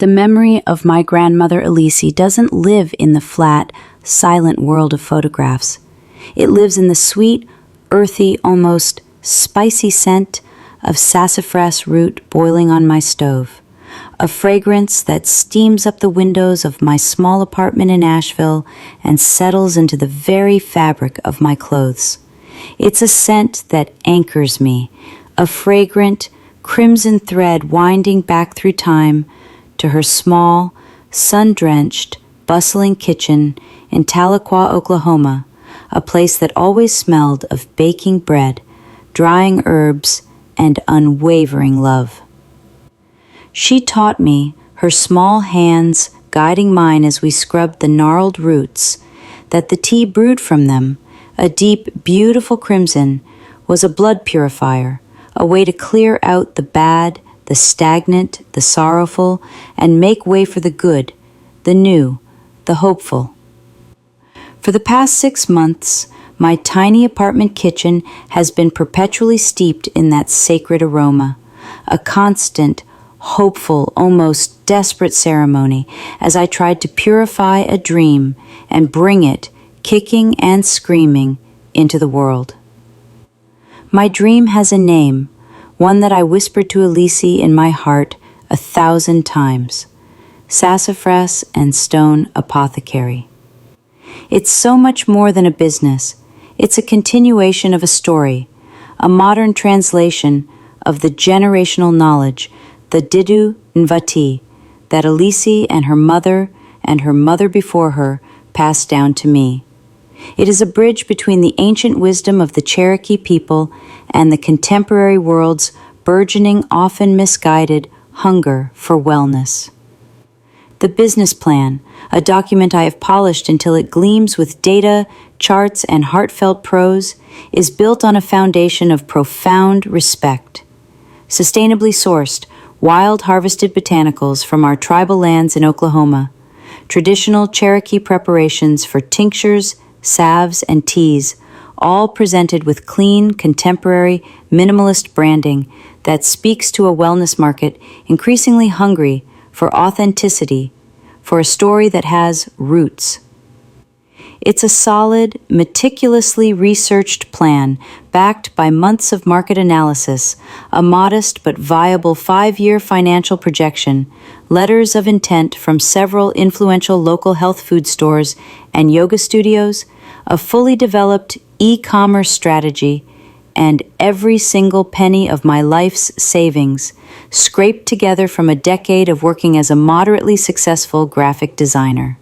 The memory of my grandmother Elise doesn't live in the flat, silent world of photographs. It lives in the sweet, earthy, almost spicy scent of sassafras root boiling on my stove, a fragrance that steams up the windows of my small apartment in Asheville and settles into the very fabric of my clothes. It's a scent that anchors me, a fragrant, crimson thread winding back through time to her small, sun-drenched, bustling kitchen in Tahlequah, Oklahoma, a place that always smelled of baking bread, drying herbs, and unwavering love. She taught me, her small hands guiding mine as we scrubbed the gnarled roots, that the tea brewed from them, a deep, beautiful crimson, was a blood purifier, a way to clear out the bad, the stagnant, the sorrowful, and make way for the good, the new, the hopeful. For the past 6 months, my tiny apartment kitchen has been perpetually steeped in that sacred aroma, a constant, hopeful, almost desperate ceremony as I tried to purify a dream and bring it, kicking and screaming, into the world. My dream has a name, one that I whispered to Elise in my heart 1,000 times: Sassafras and Stone Apothecary. It's so much more than a business. It's a continuation of a story, a modern translation of the generational knowledge, the Didu Nvati, that Elise and her mother before her passed down to me. It is a bridge between the ancient wisdom of the Cherokee people and the contemporary world's burgeoning, often misguided, hunger for wellness. The business plan, a document I have polished until it gleams with data, charts, and heartfelt prose, is built on a foundation of profound respect. Sustainably sourced, wild harvested botanicals from our tribal lands in Oklahoma, traditional Cherokee preparations for tinctures, salves, and teas, all presented with clean, contemporary, minimalist branding that speaks to a wellness market increasingly hungry for authenticity, for a story that has roots. It's a solid, meticulously researched plan backed by months of market analysis, a modest but viable 5-year financial projection, letters of intent from several influential local health food stores and yoga studios, a fully developed e-commerce strategy, and every single penny of my life's savings, scraped together from a decade of working as a moderately successful graphic designer.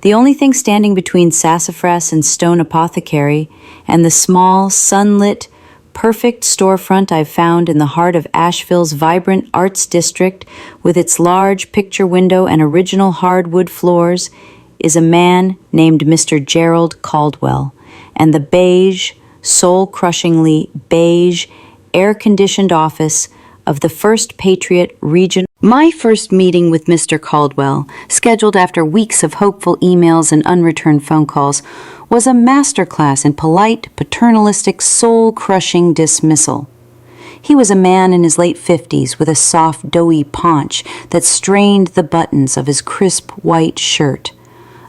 The only thing standing between Sassafras and Stone Apothecary and the small, sunlit, perfect storefront I've found in the heart of Asheville's vibrant arts district with its large picture window and original hardwood floors is a man named Mr. Gerald Caldwell, and the beige, soul-crushingly beige, air-conditioned office of the First Patriot Region. My first meeting with Mr. Caldwell, scheduled after weeks of hopeful emails and unreturned phone calls, was a masterclass in polite, paternalistic, soul-crushing dismissal. He was a man in his late 50s with a soft, doughy paunch that strained the buttons of his crisp white shirt,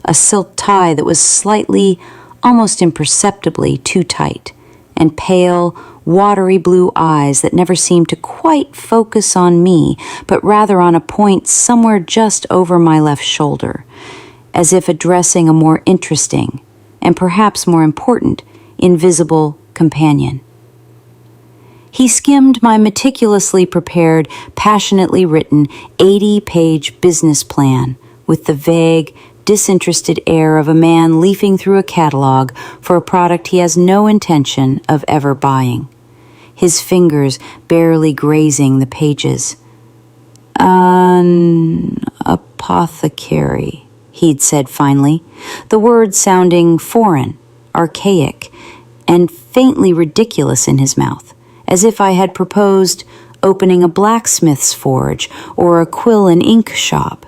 a silk tie that was slightly, almost imperceptibly, too tight, and pale, watery blue eyes that never seemed to quite focus on me, but rather on a point somewhere just over my left shoulder, as if addressing a more interesting, and perhaps more important, invisible companion. He skimmed my meticulously prepared, passionately written 80-page business plan with the vague, disinterested air of a man leafing through a catalog for a product he has no intention of ever buying, his fingers barely grazing the pages. An apothecary, he'd said finally, the word sounding foreign, archaic, and faintly ridiculous in his mouth, as if I had proposed opening a blacksmith's forge or a quill and ink shop.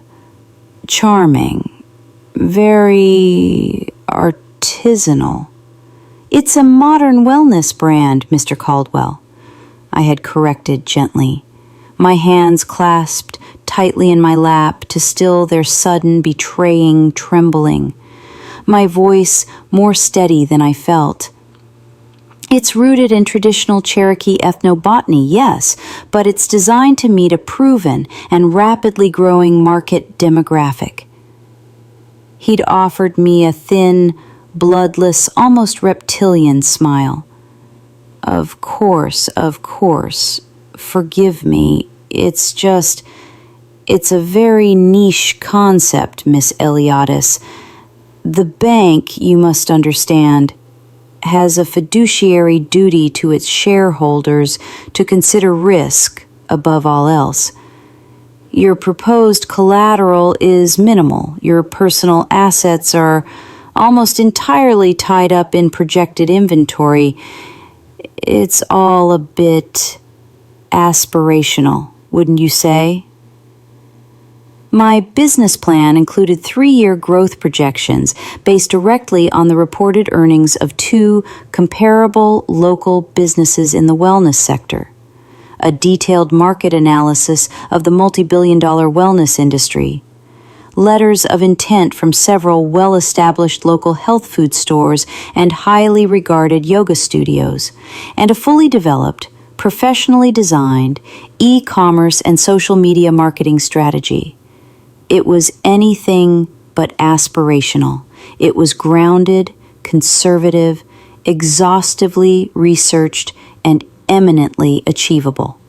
Charming. Very artisanal. It's a modern wellness brand, Mr. Caldwell, I had corrected gently, my hands clasped tightly in my lap to still their sudden, betraying trembling. My voice more steady than I felt. It's rooted in traditional Cherokee ethnobotany, yes, but it's designed to meet a proven and rapidly growing market demographic. He'd offered me a thin, bloodless, almost reptilian smile. Of course, forgive me. It's a very niche concept, Miss Eliadis. The bank, you must understand, has a fiduciary duty to its shareholders to consider risk above all else. Your proposed collateral is minimal. Your personal assets are almost entirely tied up in projected inventory. It's all a bit aspirational, wouldn't you say? My business plan included 3-year growth projections based directly on the reported earnings of 2 comparable local businesses in the wellness sector, a detailed market analysis of the multi-billion-dollar wellness industry, letters of intent from several well-established local health food stores and highly regarded yoga studios, and a fully developed, professionally designed e-commerce and social media marketing strategy. It was anything but aspirational. It was grounded, conservative, exhaustively researched, and eminently achievable.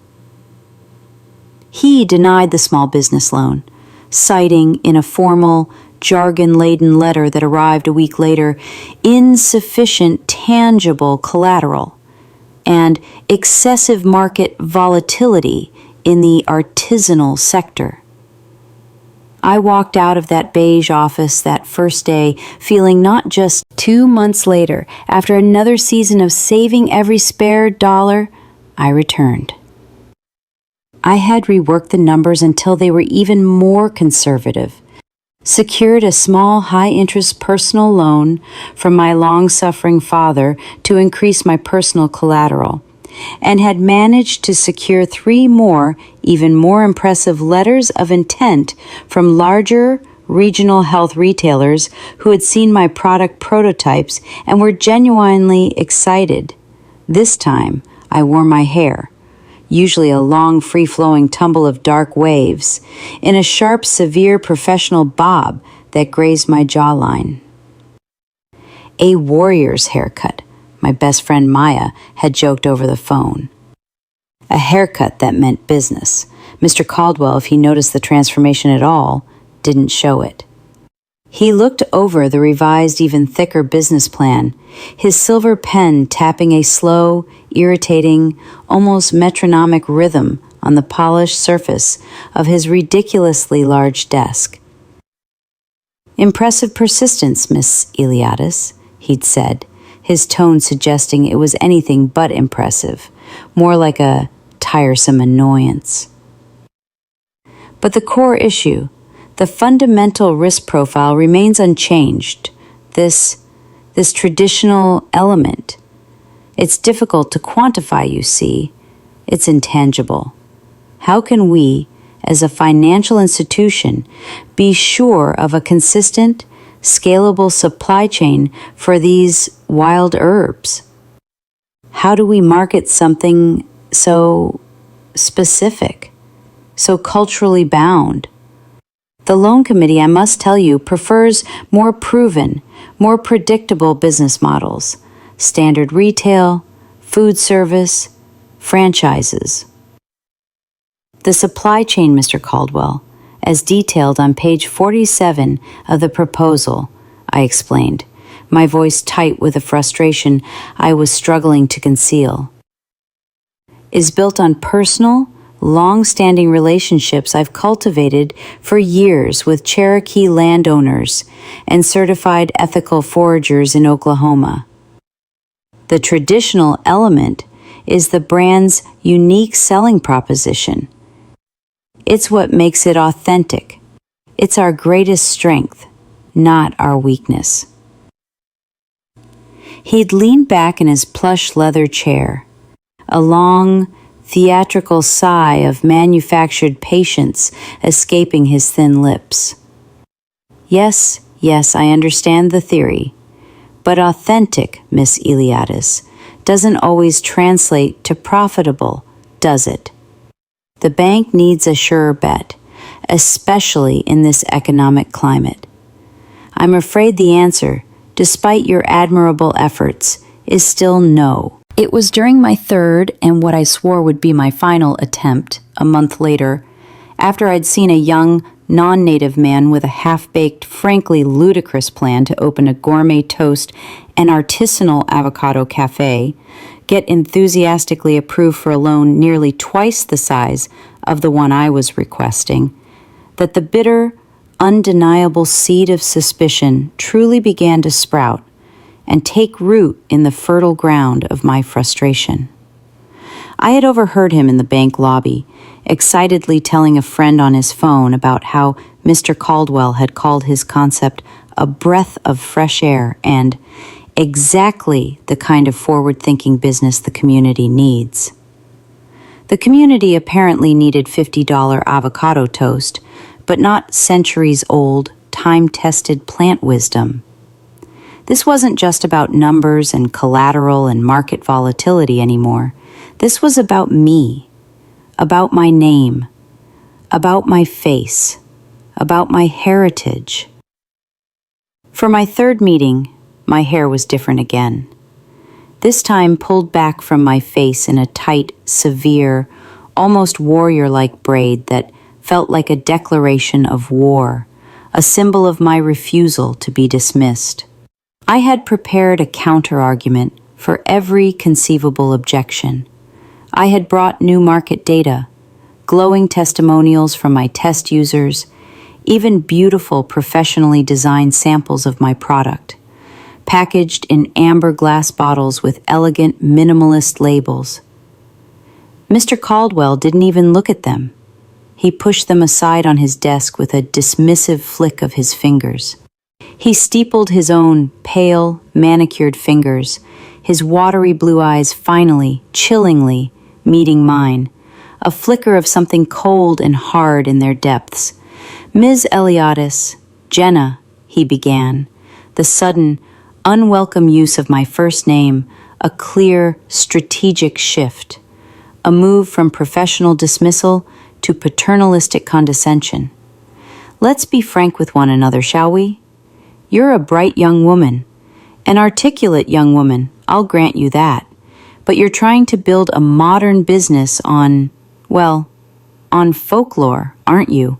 He denied the small business loan, citing in a formal, jargon-laden letter that arrived a week later, insufficient tangible collateral and excessive market volatility in the artisanal sector. I walked out of that beige office that first day feeling not just 2 months later, after another season of saving every spare dollar, I returned. I had reworked the numbers until they were even more conservative, secured a small high-interest personal loan from my long-suffering father to increase my personal collateral, and had managed to secure 3 more, even more impressive letters of intent from larger regional health retailers who had seen my product prototypes and were genuinely excited. This time, I wore my hair, usually a long, free-flowing tumble of dark waves, in a sharp, severe professional bob that grazed my jawline. A warrior's haircut, my best friend Maya had joked over the phone. A haircut that meant business. Mr. Caldwell, if he noticed the transformation at all, didn't show it. He looked over the revised, even thicker business plan, his silver pen tapping a slow, irritating, almost metronomic rhythm on the polished surface of his ridiculously large desk. "Impressive persistence, Miss Eliadis," he'd said, his tone suggesting it was anything but impressive, more like a tiresome annoyance. But the core issue, the fundamental risk profile, remains unchanged. This traditional element. It's difficult to quantify, you see. It's intangible. How can we, as a financial institution, be sure of a consistent, scalable supply chain for these wild herbs? How do we market something so specific, so culturally bound? The loan committee, I must tell you, prefers more proven, more predictable business models, standard retail, food service, franchises. The supply chain, Mr. Caldwell, as detailed on page 47 of the proposal, I explained, my voice tight with the frustration I was struggling to conceal, is built on personal, long-standing relationships I've cultivated for years with Cherokee landowners and certified ethical foragers in Oklahoma. The traditional element is the brand's unique selling proposition. It's what makes it authentic. It's our greatest strength, not our weakness. He'd leaned back in his plush leather chair, a long, theatrical sigh of manufactured patience escaping his thin lips. Yes, I understand the theory. But authentic, Miss Eliadis, doesn't always translate to profitable, does it? The bank needs a sure bet, especially in this economic climate. I'm afraid the answer, despite your admirable efforts, is still no. It was during my third and what I swore would be my final attempt, a month later, after I'd seen a young, non-native man with a half-baked, frankly ludicrous plan to open a gourmet toast and artisanal avocado cafe, get enthusiastically approved for a loan nearly twice the size of the one I was requesting, that the bitter, undeniable seed of suspicion truly began to sprout and take root in the fertile ground of my frustration. I had overheard him in the bank lobby, excitedly telling a friend on his phone about how Mr. Caldwell had called his concept a breath of fresh air and exactly the kind of forward-thinking business the community needs. The community apparently needed $50 avocado toast, but not centuries-old, time-tested plant wisdom. This wasn't just about numbers and collateral and market volatility anymore. This was about me, about my name, about my face, about my heritage. For my third meeting, my hair was different again. This time pulled back from my face in a tight, severe, almost warrior-like braid that felt like a declaration of war, a symbol of my refusal to be dismissed. I had prepared a counter-argument for every conceivable objection. I had brought new market data, glowing testimonials from my test users, even beautiful professionally designed samples of my product, packaged in amber glass bottles with elegant minimalist labels. Mr. Caldwell didn't even look at them. He pushed them aside on his desk with a dismissive flick of his fingers. He steepled his own pale, manicured fingers, his watery blue eyes finally, chillingly, meeting mine, a flicker of something cold and hard in their depths. Ms. Eliadis, Jenna, he began, the sudden, unwelcome use of my first name, a clear, strategic shift, a move from professional dismissal to paternalistic condescension. Let's be frank with one another, shall we? You're a bright young woman, an articulate young woman, I'll grant you that, but you're trying to build a modern business on folklore, aren't you?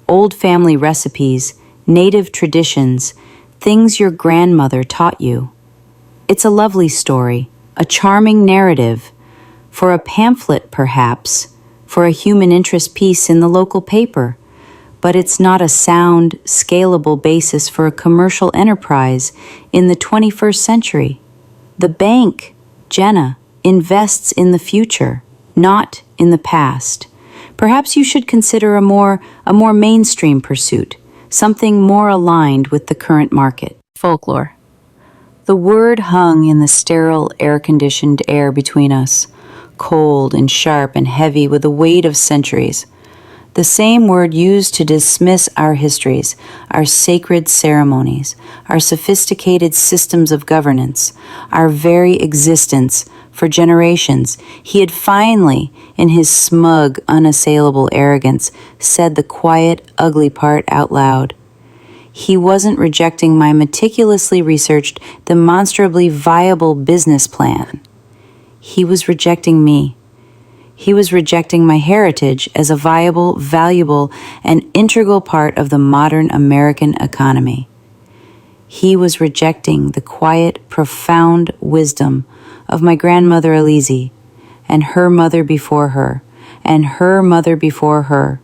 Old family recipes, native traditions, things your grandmother taught you. It's a lovely story, a charming narrative, for a pamphlet perhaps, for a human interest piece in the local paper, but it's not a sound, scalable basis for a commercial enterprise in the 21st century. The bank, Jenna, invests in the future, not in the past. Perhaps you should consider a more mainstream pursuit, something more aligned with the current market. Folklore. The word hung in the sterile, air-conditioned air between us, cold and sharp and heavy with the weight of centuries. The same word used to dismiss our histories, our sacred ceremonies, our sophisticated systems of governance, our very existence for generations. He had finally, in his smug, unassailable arrogance, said the quiet, ugly part out loud. He wasn't rejecting my meticulously researched, demonstrably viable business plan. He was rejecting me. He was rejecting my heritage as a viable, valuable, and integral part of the modern American economy. He was rejecting the quiet, profound wisdom of my grandmother Eliadis, and her mother before her, and her mother before her,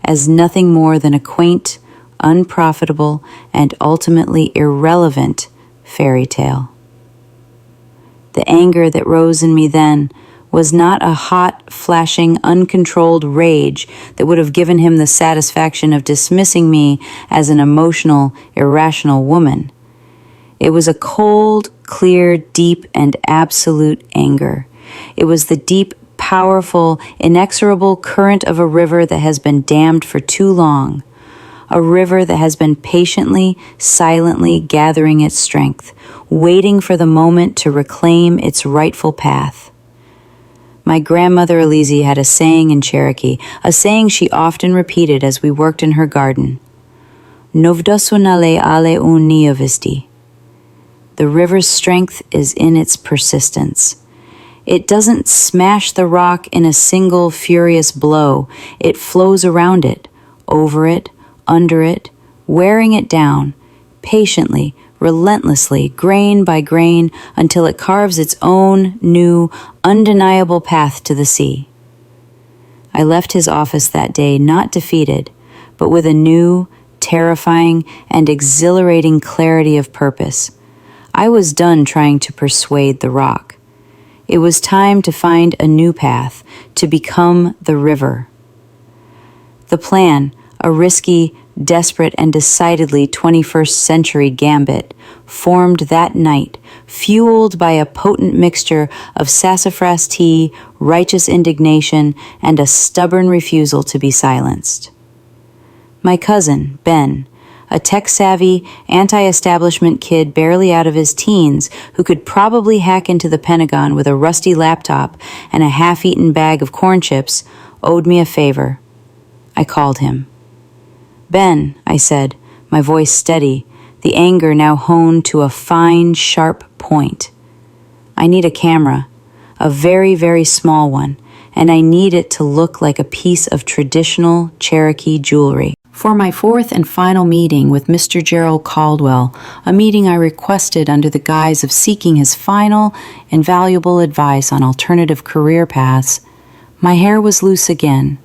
as nothing more than a quaint, unprofitable, and ultimately irrelevant fairy tale. The anger that rose in me then was not a hot, flashing, uncontrolled rage that would have given him the satisfaction of dismissing me as an emotional, irrational woman. It was a cold, clear, deep, and absolute anger. It was the deep, powerful, inexorable current of a river that has been dammed for too long. A river that has been patiently, silently gathering its strength, waiting for the moment to reclaim its rightful path. My grandmother Eliadis had a saying in Cherokee, a saying she often repeated as we worked in her garden. Novdosunale ale un niovisti. The river's strength is in its persistence. It doesn't smash the rock in a single furious blow. It flows around it, over it, under it, wearing it down, patiently, relentlessly, grain by grain, until it carves its own new, undeniable path to the sea. I left his office that day not defeated, but with a new, terrifying, and exhilarating clarity of purpose. I was done trying to persuade the rock. It was time to find a new path, to become the river. The plan, a risky, desperate, and decidedly 21st century gambit, formed that night, fueled by a potent mixture of sassafras tea, righteous indignation, and a stubborn refusal to be silenced. My cousin, Ben, a tech-savvy, anti-establishment kid barely out of his teens who could probably hack into the Pentagon with a rusty laptop and a half-eaten bag of corn chips, owed me a favor. I called him. Ben, I said, my voice steady, the anger now honed to a fine, sharp point. I need a camera, a very, very small one, and I need it to look like a piece of traditional Cherokee jewelry. For my fourth and final meeting with Mr. Gerald Caldwell, a meeting I requested under the guise of seeking his final, invaluable advice on alternative career paths, my hair was loose again,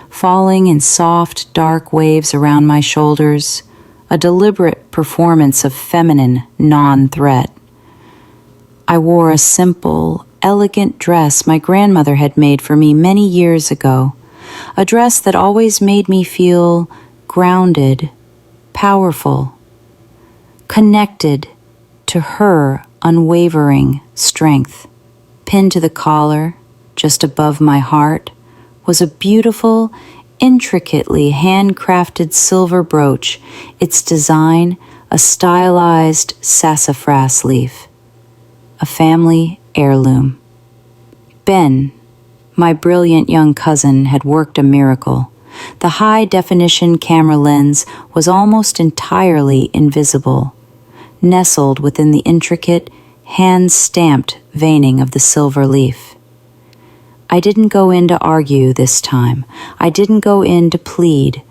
falling in soft, dark waves around my shoulders, a deliberate performance of feminine non-threat. I wore a simple, elegant dress my grandmother had made for me many years ago, a dress that always made me feel grounded, powerful, connected to her unwavering strength. Pinned to the collar, just above my heart, was a beautiful, intricately handcrafted silver brooch, its design a stylized sassafras leaf, a family heirloom. Ben, my brilliant young cousin, had worked a miracle. The high-definition camera lens was almost entirely invisible, nestled within the intricate, hand-stamped veining of the silver leaf. I didn't go in to argue this time. I didn't go in to plead.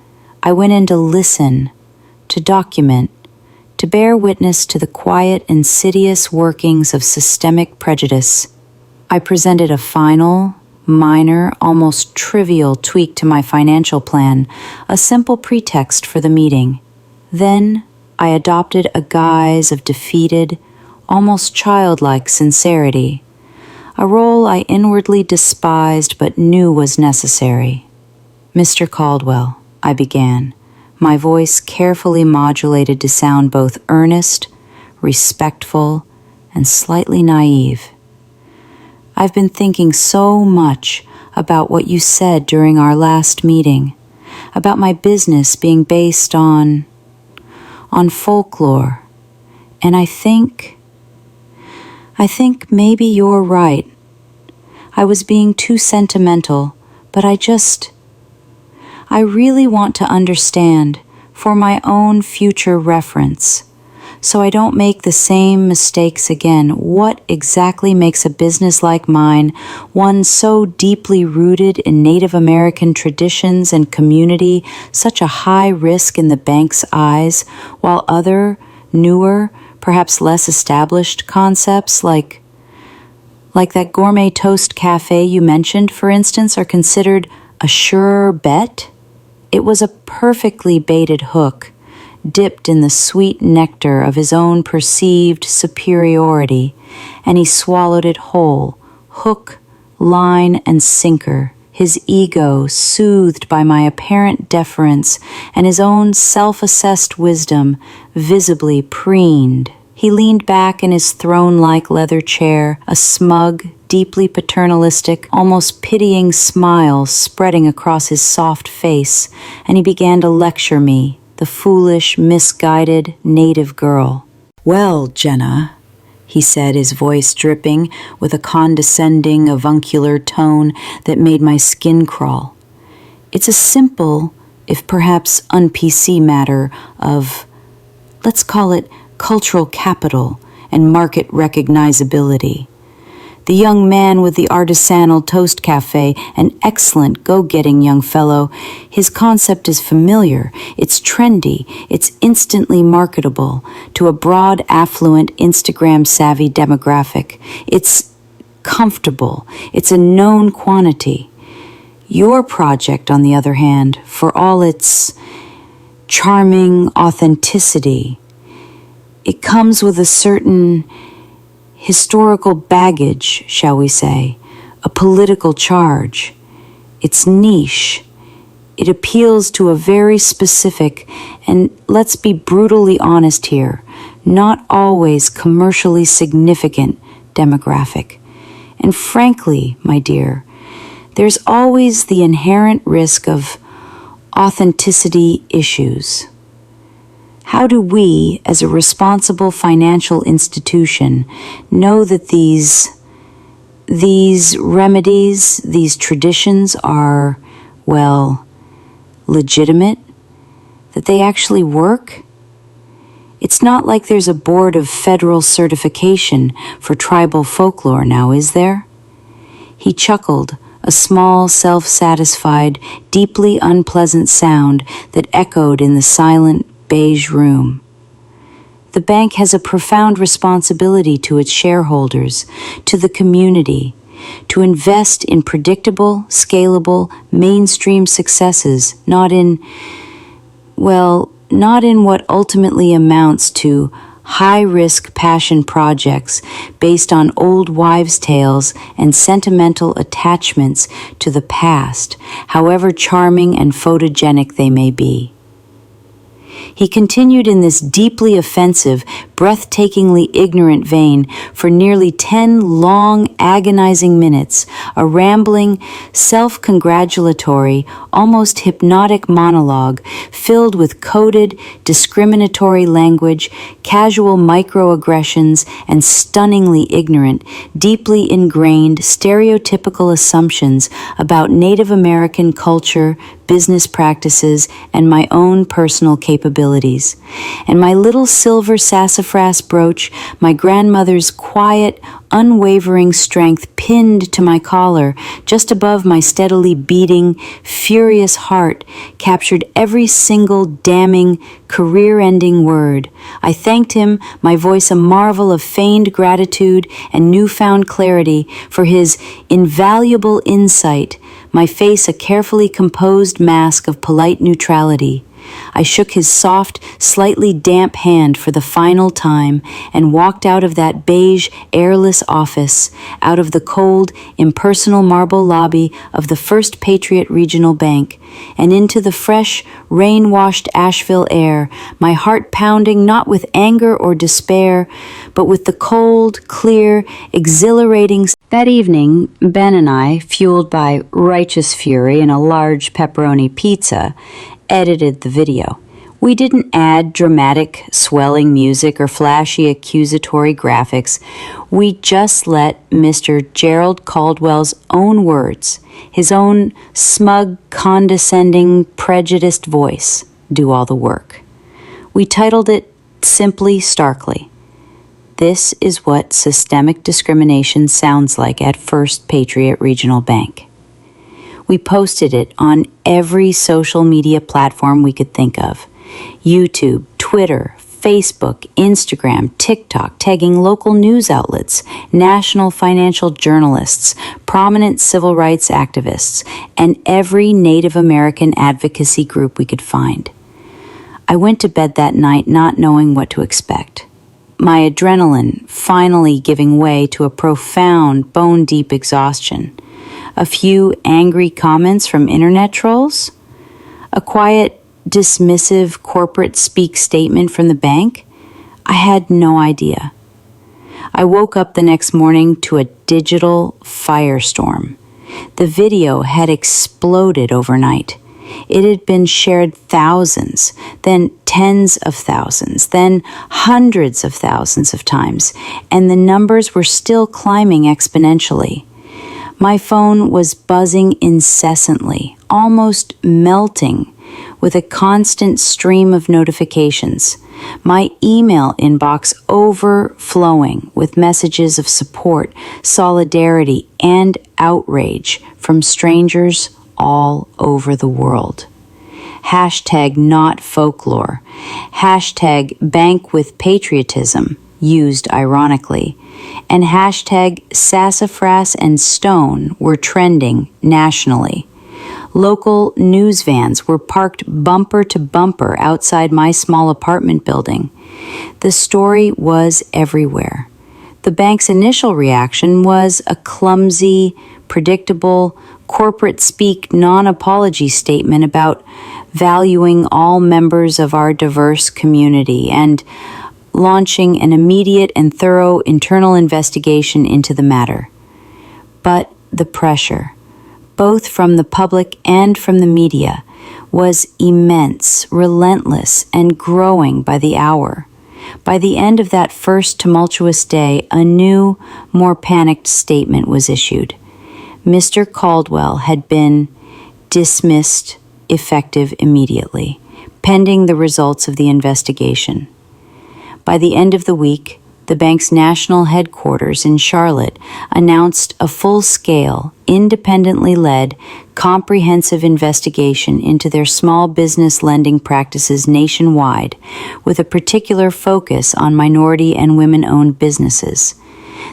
I went in to listen, to document, to bear witness to the quiet, insidious workings of systemic prejudice. I presented a final, minor, almost trivial tweak to my financial plan, a simple pretext for the meeting. Then I adopted a guise of defeated, almost childlike sincerity, a role I inwardly despised but knew was necessary. Mr. Caldwell, I began, my voice carefully modulated to sound both earnest, respectful, and slightly naive. I've been thinking so much about what you said during our last meeting, about my business being based on folklore, and I think maybe you're right. I was being too sentimental, but I really want to understand for my own future reference, so I don't make the same mistakes again. What exactly makes a business like mine, one so deeply rooted in Native American traditions and community, such a high risk in the bank's eyes, while other, newer, perhaps less established concepts like that gourmet toast cafe you mentioned, for instance, are considered a surer bet? It was a perfectly baited hook, dipped in the sweet nectar of his own perceived superiority, and he swallowed it whole, hook, line, and sinker, his ego soothed by my apparent deference and his own self-assessed wisdom visibly preened. He leaned back in his throne-like leather chair, a smug, deeply paternalistic, almost pitying smile spreading across his soft face, and he began to lecture me, the foolish, misguided native girl. "Well, Jenna," he said, his voice dripping with a condescending, avuncular tone that made my skin crawl. "It's a simple, if perhaps un-PC matter of, let's call it cultural capital and market recognizability. The young man with the artisanal toast cafe, an excellent go-getting young fellow, his concept is familiar, it's trendy, it's instantly marketable to a broad, affluent, Instagram-savvy demographic. It's comfortable, it's a known quantity. Your project, on the other hand, for all its charming authenticity, it comes with a certain historical baggage, shall we say, a political charge. It's niche. It appeals to a very specific, and let's be brutally honest here, not always commercially significant demographic. And frankly, my dear, there's always the inherent risk of authenticity issues. How do we, as a responsible financial institution, know that these remedies, these traditions are, well, legitimate? That they actually work? It's not like there's a board of federal certification for tribal folklore now, is there? He chuckled, a small, self-satisfied, deeply unpleasant sound that echoed in the silent, beige room. The bank has a profound responsibility to its shareholders, to the community, to invest in predictable, scalable, mainstream successes, not in what ultimately amounts to high-risk passion projects based on old wives' tales and sentimental attachments to the past, however charming and photogenic they may be. He continued in this deeply offensive, breathtakingly ignorant vein for nearly 10 long, agonizing minutes, a rambling, self-congratulatory, almost hypnotic monologue filled with coded, discriminatory language, casual microaggressions, and stunningly ignorant, deeply ingrained, stereotypical assumptions about Native American culture, business practices, and my own personal capabilities. And my little silver sassafras brooch, my grandmother's quiet, unwavering strength pinned to my collar, just above my steadily beating, furious heart, captured every single damning, career-ending word. I thanked him, my voice a marvel of feigned gratitude and newfound clarity, for his invaluable insight, my face a carefully composed mask of polite neutrality. I shook his soft, slightly damp hand for the final time and walked out of that beige, airless office, out of the cold, impersonal marble lobby of the First Patriot Regional Bank, and into the fresh, rain-washed Asheville air, my heart pounding not with anger or despair, but with the cold, clear, exhilarating. That evening, Ben and I, fueled by righteous fury and a large pepperoni pizza, edited the video. We didn't add dramatic, swelling music or flashy accusatory graphics. We just let Mr. Gerald Caldwell's own words, his own smug, condescending, prejudiced voice, do all the work. We titled it simply, starkly, "This is what systemic discrimination sounds like at First Patriot Regional Bank." We posted it on every social media platform we could think of: YouTube, Twitter, Facebook, Instagram, TikTok, tagging local news outlets, national financial journalists, prominent civil rights activists, and every Native American advocacy group we could find. I went to bed that night not knowing what to expect. My adrenaline finally giving way to a profound, bone-deep exhaustion. A few angry comments from internet trolls? A quiet, dismissive corporate speak statement from the bank? I had no idea. I woke up the next morning to a digital firestorm. The video had exploded overnight. It had been shared thousands, then tens of thousands, then hundreds of thousands of times, and the numbers were still climbing exponentially. My phone was buzzing incessantly, almost melting, with a constant stream of notifications. My email inbox overflowing with messages of support, solidarity, and outrage from strangers all over the world. Hashtag not folklore. Hashtag bank with patriotism, used ironically. And hashtag sassafras and stone were trending nationally. Local news vans were parked bumper to bumper outside my small apartment building. The story was everywhere. The bank's initial reaction was a clumsy, predictable, corporate speak non-apology statement about valuing all members of our diverse community and launching an immediate and thorough internal investigation into the matter. But the pressure, both from the public and from the media, was immense, relentless, and growing by the hour. By the end of that first tumultuous day, a new, more panicked statement was issued. Mr. Caldwell had been dismissed, effective immediately, pending the results of the investigation. By the end of the week, the bank's national headquarters in Charlotte announced a full-scale, independently led, comprehensive investigation into their small business lending practices nationwide, with a particular focus on minority and women-owned businesses.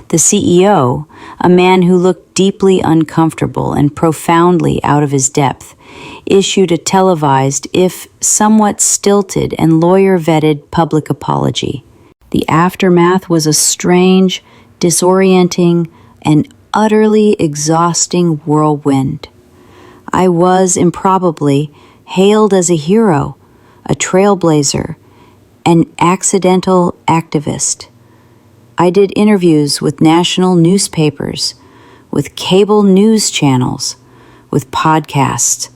The CEO, a man who looked deeply uncomfortable and profoundly out of his depth, issued a televised, if somewhat stilted and lawyer-vetted public apology. The aftermath was a strange, disorienting, and utterly exhausting whirlwind. I was improbably hailed as a hero, a trailblazer, an accidental activist. I did interviews with national newspapers, with cable news channels, with podcasts,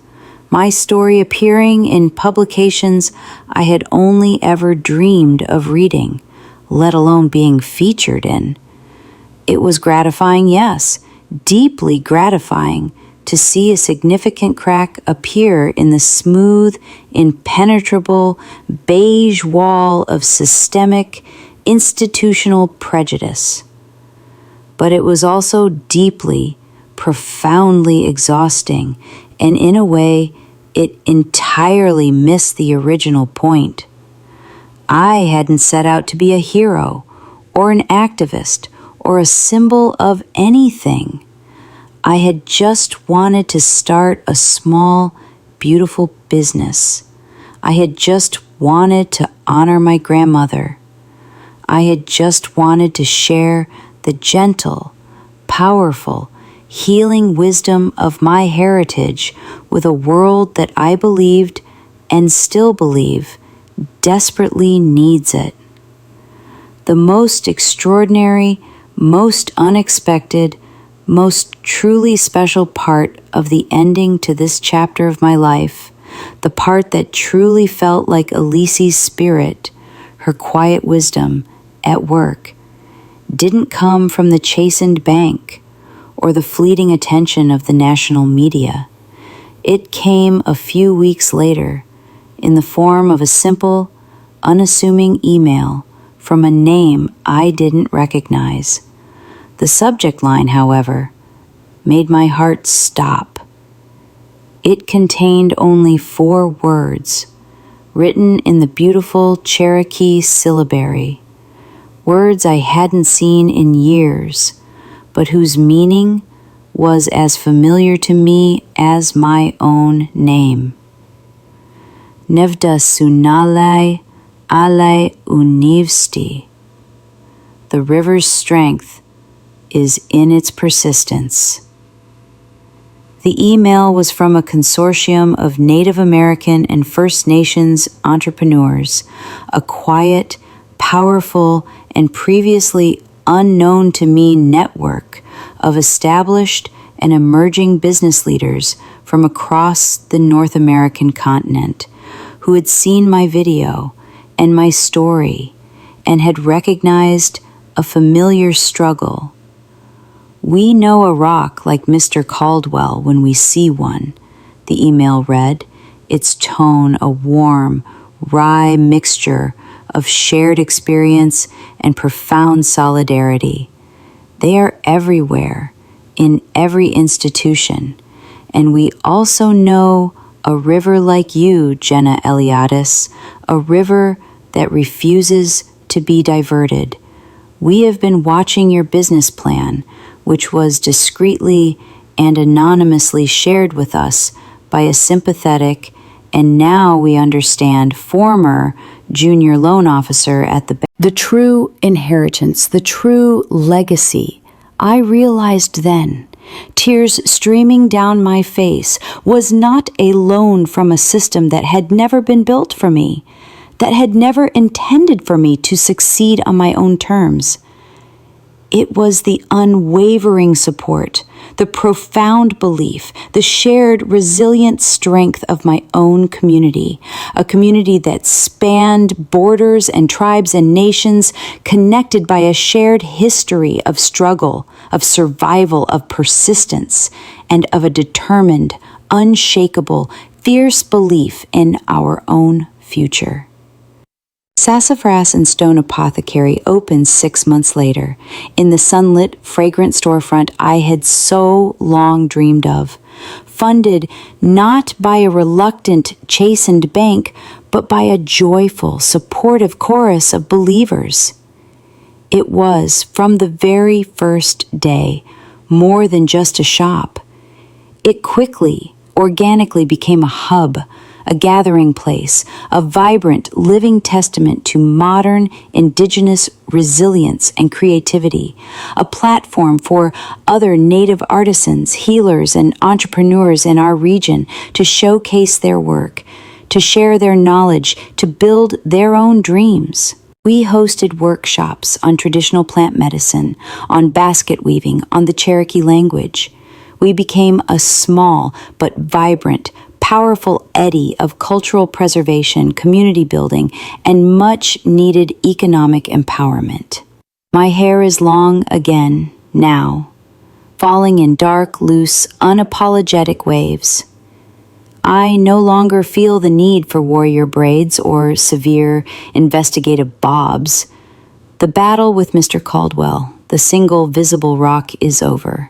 my story appearing in publications I had only ever dreamed of reading, let alone being featured in. It was gratifying, yes, deeply gratifying, to see a significant crack appear in the smooth, impenetrable, beige wall of systemic, institutional prejudice. But it was also deeply, profoundly exhausting, and in a way, it entirely missed the original point. I hadn't set out to be a hero, or an activist, or a symbol of anything. I had just wanted to start a small, beautiful business. I had just wanted to honor my grandmother. I had just wanted to share the gentle, powerful, healing wisdom of my heritage with a world that I believed and still believe desperately needs it. The most extraordinary, most unexpected, most truly special part of the ending to this chapter of my life, the part that truly felt like Elise's spirit, her quiet wisdom, at work, didn't come from the chastened bank or the fleeting attention of the national media. It came a few weeks later in the form of a simple, unassuming email from a name I didn't recognize. The subject line, however, made my heart stop. It contained only 4 words, written in the beautiful Cherokee syllabary, words I hadn't seen in years, but whose meaning was as familiar to me as my own name. Nevda sunalai ale univsti. The river's strength is in its persistence. The email was from a consortium of Native American and First Nations entrepreneurs, a quiet, powerful and previously unknown to me network of established and emerging business leaders from across the North American continent who had seen my video and my story and had recognized a familiar struggle. "We know a rock like Mr. Caldwell when we see one," the email read, its tone a warm, wry mixture of shared experience and profound solidarity. "They are everywhere, in every institution, and we also know a river like you, Jenna Eliadis, a river that refuses to be diverted. We have been watching your business plan, which was discreetly and anonymously shared with us by a sympathetic and now we understand former junior loan officer at the bank. The true inheritance, the true legacy, I realized then, tears streaming down my face, was not a loan from a system that had never been built for me, that had never intended for me to succeed on my own terms. It was the unwavering support, the profound belief, the shared resilient strength of my own community, a community that spanned borders and tribes and nations, connected by a shared history of struggle, of survival, of persistence, and of a determined, unshakable, fierce belief in our own future. Sassafras and Stone Apothecary opened 6 months later, in the sunlit, fragrant storefront I had so long dreamed of, funded not by a reluctant, chastened bank, but by a joyful, supportive chorus of believers. It was, from the very first day, more than just a shop. It quickly, organically became a hub, a gathering place, a vibrant, living testament to modern, indigenous resilience and creativity, a platform for other native artisans, healers, and entrepreneurs in our region to showcase their work, to share their knowledge, to build their own dreams. We hosted workshops on traditional plant medicine, on basket weaving, on the Cherokee language. We became a small but vibrant, powerful eddy of cultural preservation, community building, and much-needed economic empowerment. My hair is long again, now, falling in dark, loose, unapologetic waves. I no longer feel the need for warrior braids or severe, investigative bobs. The battle with Mr. Caldwell, the single visible rock, is over.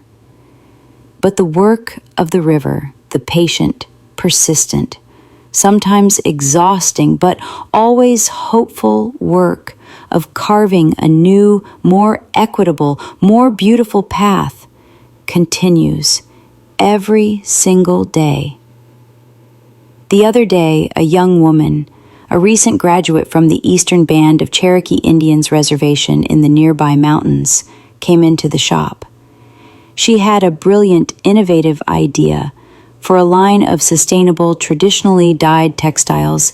But the work of the river, the patient, persistent, sometimes exhausting, but always hopeful work of carving a new, more equitable, more beautiful path continues every single day. The other day, a young woman, a recent graduate from the Eastern Band of Cherokee Indians Reservation in the nearby mountains, came into the shop. She had a brilliant, innovative idea for a line of sustainable, traditionally dyed textiles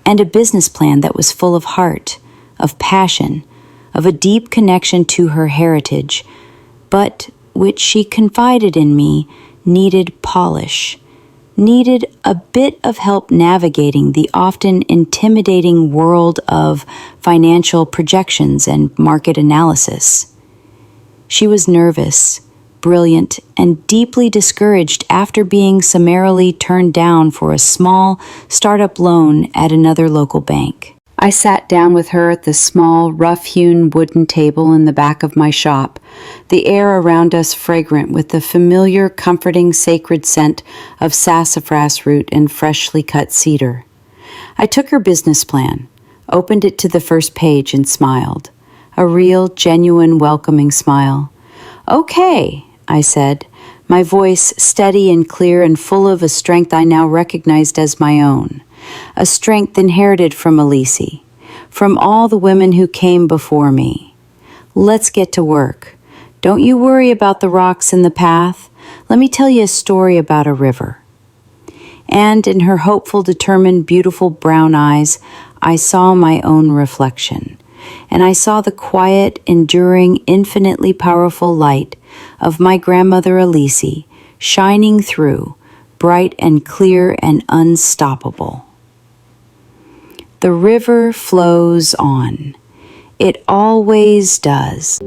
and a business plan that was full of heart, of passion, of a deep connection to her heritage, but which she confided in me needed polish, needed a bit of help navigating the often intimidating world of financial projections and market analysis. She was nervous, brilliant, and deeply discouraged after being summarily turned down for a small startup loan at another local bank. I sat down with her at the small, rough-hewn wooden table in the back of my shop, the air around us fragrant with the familiar, comforting, sacred scent of sassafras root and freshly cut cedar. I took her business plan, opened it to the first page, and smiled. A real, genuine, welcoming smile. "Okay," I said, my voice steady and clear and full of a strength I now recognized as my own, a strength inherited from Eliadis, from all the women who came before me. "Let's get to work. Don't you worry about the rocks in the path. Let me tell you a story about a river." And in her hopeful, determined, beautiful brown eyes, I saw my own reflection, and I saw the quiet, enduring, infinitely powerful light of my grandmother Elise shining through, bright and clear and unstoppable. The river flows on. It always does.